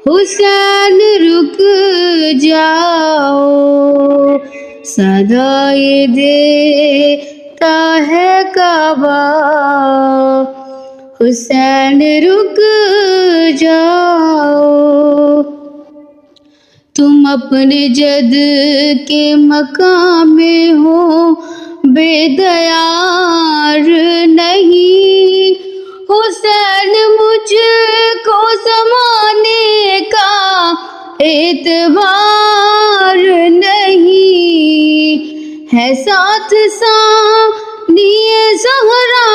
حسین رک جاؤ، صدائے دیتا ہے کعبہ، حسین رک جاؤ۔ تم اپنے جد کے مقام میں ہو بیدیار نہیں، حسین مجھ کو زمانے کا اعتبار نہیں، ہے ساتھ ثانی زہرا،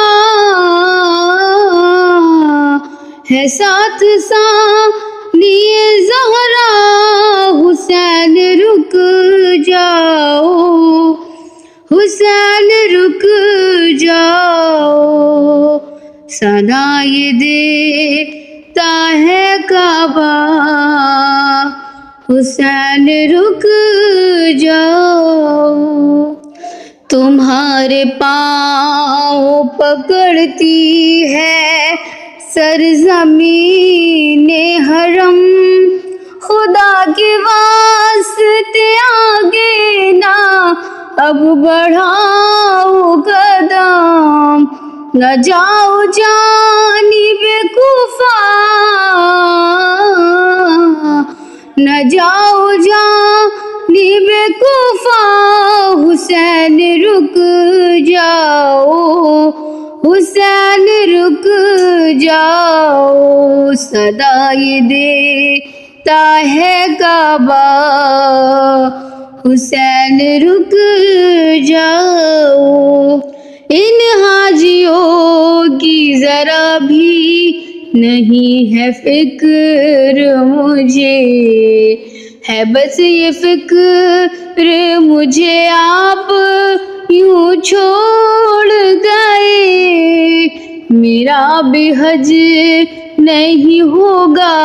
ہے ساتھ ثانی زہرا، حسین رک جاؤ، حسین رک جاؤ، صدائے دیتا ہے کعبہ، حسین رک جاؤ۔ تمہارے پاؤں پکڑتی ہے سرزمین حرم، خدا کے واسطے آگے نہ اب بڑھاؤ قدم، نہ جاؤ جانب کوفہ، نہ جاؤ جانب کوفہ، حسین رک جاؤ، حسین رک جاؤ، صدائے دیتا ہے کعبہ، حسین رک جاؤ۔ ان حاجیوں کی ذرا بھی نہیں ہے فکر مجھے، ہے بس یہ فکر مجھے آپ یوں چھوڑ گئے، میرا بھی حج نہیں ہوگا۔